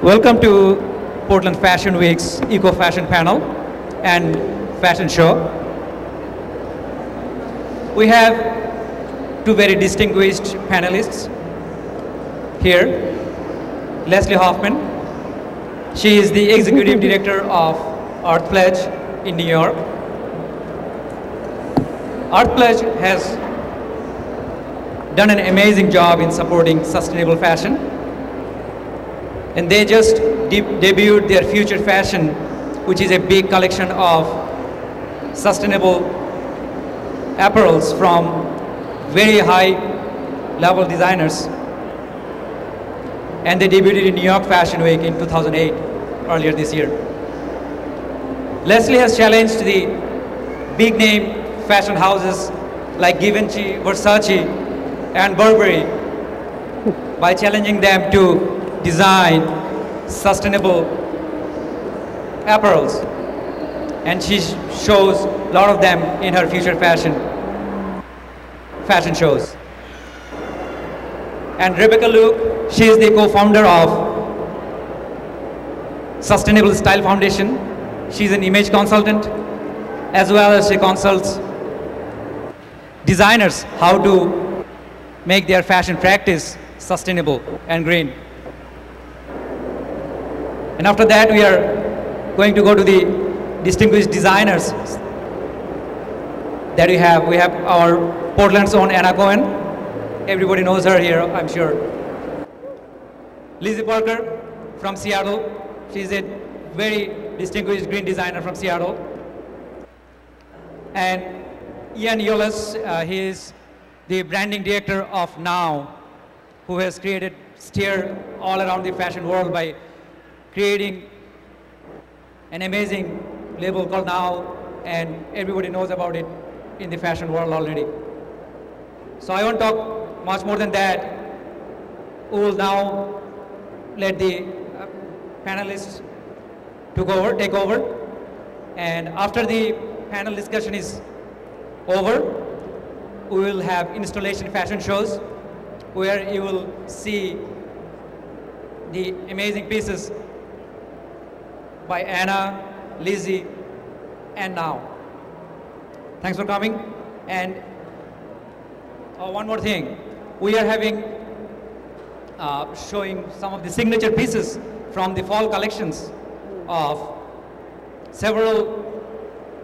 Welcome to Portland Fashion Week's Eco Fashion Panel and Fashion Show. We have two very distinguished panelists here. Leslie Hoffman, she is the Executive Director of Earth Pledge in New York. Earth Pledge has done an amazing job in supporting sustainable fashion. And they just debuted their Future Fashion, which is a big collection of sustainable apparels from very high level designers. And they debuted in New York Fashion Week in 2008, earlier this year. Leslie has challenged the big name fashion houses like Givenchy, Versace, and Burberry by challenging them to design sustainable apparels, and she shows a lot of them in her Future Fashion shows. And Rebecca Luke, she is the co-founder of Sustainable Style Foundation. She's an image consultant, as well as she consults designers how to make their fashion practice sustainable and green. And after that, we are going to go to the distinguished designers that we have. We have our Portland's own Anna Cohen. Everybody knows her here, I'm sure. Lizzie Parker from Seattle. She's a very distinguished green designer from Seattle. And Ian Yoles, he is the branding director of Now, who has created steer all around the fashion world by creating an amazing label called Now, and everybody knows about it in the fashion world already. So I won't talk much more than that. We will now let the panelists take over. And after the panel discussion is over, we will have installation fashion shows where you will see the amazing pieces by Anna, Lizzie, and Now. Thanks for coming. And one more thing, we are having showing some of the signature pieces from the fall collections of several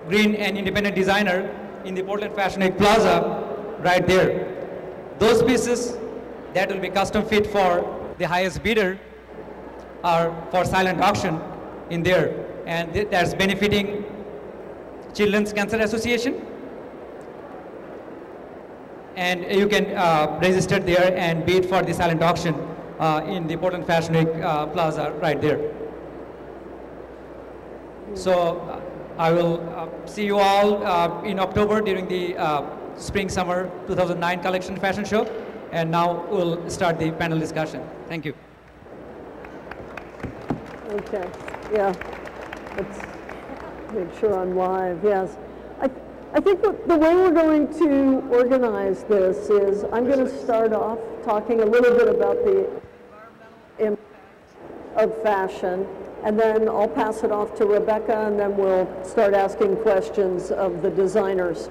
green and independent designers in the Portland Fashion Week Plaza right there. Those pieces that will be custom fit for the highest bidder are for silent auction in there, and that's benefiting Children's Cancer Association. And you can register there and bid for the silent auction in the Portland Fashion Week Plaza right there. So I will see you all in October during the Spring-Summer 2009 Collection Fashion Show. And now we'll start the panel discussion. Thank you. Okay, yeah, let's make sure I'm live, yes. I think the way we're going to organize this is I'm going to start off talking a little bit about the impact of fashion, and then I'll pass it off to Rebecca, and then we'll start asking questions of the designers.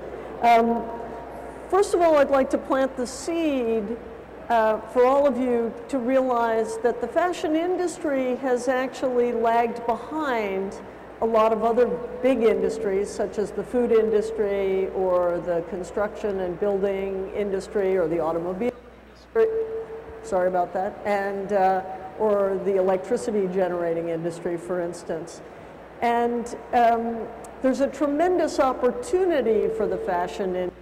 First of all, I'd like to plant the seed for all of you to realize that the fashion industry has actually lagged behind a lot of other big industries, such as the food industry or the construction and building industry or the automobile industry, sorry about that, and or the electricity generating industry, for instance. And there's a tremendous opportunity for the fashion industry,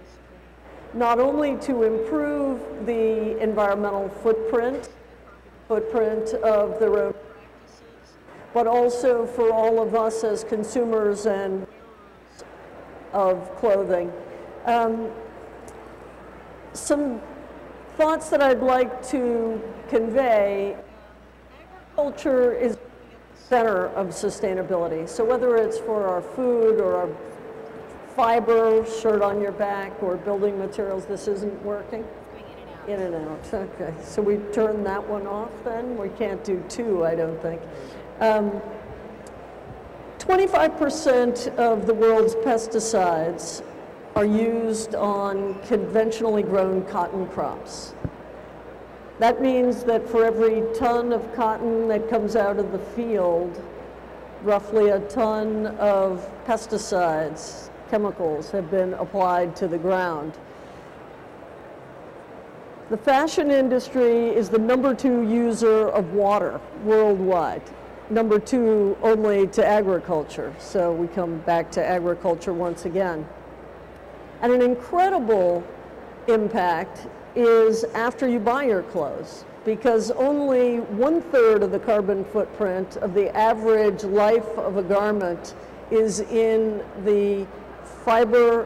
not only to improve the environmental footprint of their own practices, but also for all of us as consumers and of clothing. Some thoughts that I'd like to convey. Agriculture is at the center of sustainability. So whether it's for our food or our fiber, shirt on your back, or building materials, this isn't working. In and out, okay. So we turn that one off then? We can't do two, I don't think. 25% of the world's pesticides are used on conventionally grown cotton crops. That means that for every ton of cotton that comes out of the field, roughly a ton of pesticides, chemicals, have been applied to the ground. The fashion industry is the #2 user of water worldwide, #2 only to agriculture. So we come back to agriculture once again. And an incredible impact is after you buy your clothes, because only 1/3 of the carbon footprint of the average life of a garment is in the fiber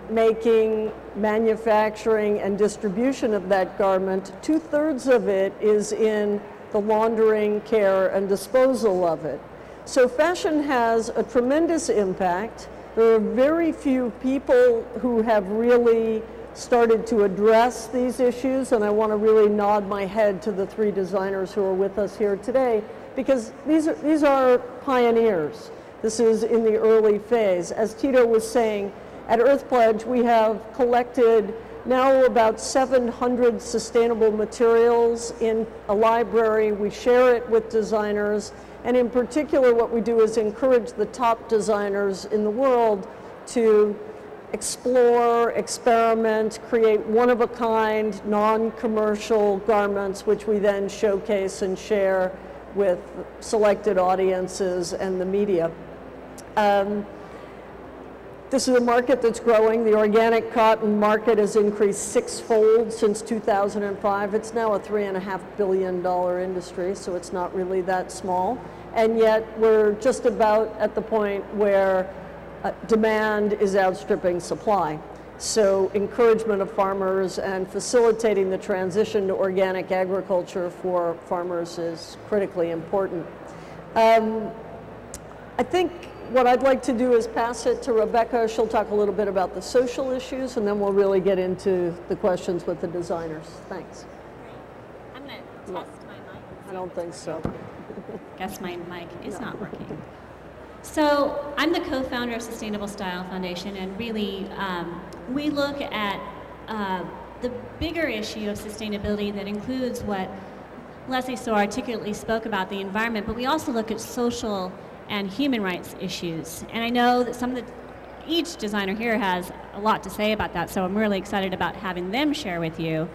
making, manufacturing, and distribution of that garment. 2/3 of it is in the laundering, care, and disposal of it. So fashion has a tremendous impact. There are very few people who have really started to address these issues, and I want to really nod my head to the 3 designers who are with us here today, because these are pioneers. This is in the early phase. As Tito was saying, at Earth Pledge, we have collected now about 700 sustainable materials in a library. We share it with designers, and in particular, what we do is encourage the top designers in the world to explore, experiment, create one-of-a-kind, non-commercial garments, which we then showcase and share with selected audiences and the media. This is a market that's growing. The organic cotton market has increased 6-fold since 2005. It's now a $3.5 billion industry, so it's not really that small. And yet we're just about at the point where demand is outstripping supply. So encouragement of farmers and facilitating the transition to organic agriculture for farmers is critically important. I think what I'd like to do is pass it to Rebecca. She'll talk a little bit about the social issues, and then we'll really get into the questions with the designers. Thanks. I'm going to test my mic. I don't think so. Guess my mic is not working. So I'm the co-founder of Sustainable Style Foundation, and really we look at the bigger issue of sustainability that includes what Leslie so articulately spoke about, the environment, but we also look at social and human rights issues. And I know that each designer here has a lot to say about that, so I'm really excited about having them share with you.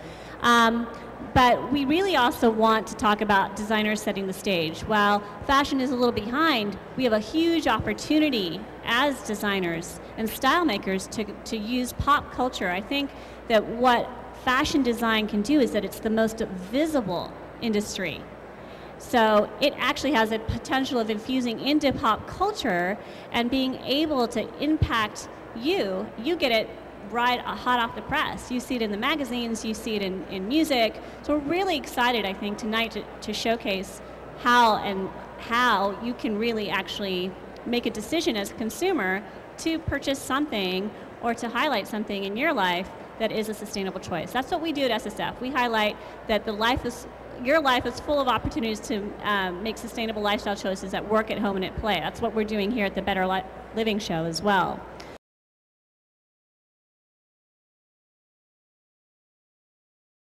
But we really also want to talk about designers setting the stage. While fashion is a little behind, we have a huge opportunity as designers and style makers to use pop culture. I think that what fashion design can do is that it's the most visible industry. So it actually has a potential of infusing into pop culture and being able to impact you. You get it right hot off the press. You see it in the magazines, you see it in music. So we're really excited, I think, tonight to showcase how you can really actually make a decision as a consumer to purchase something or to highlight something in your life that is a sustainable choice. That's what we do at SSF. We highlight that your life is full of opportunities to make sustainable lifestyle choices at work, at home, and at play. That's what we're doing here at the Better Living Show as well.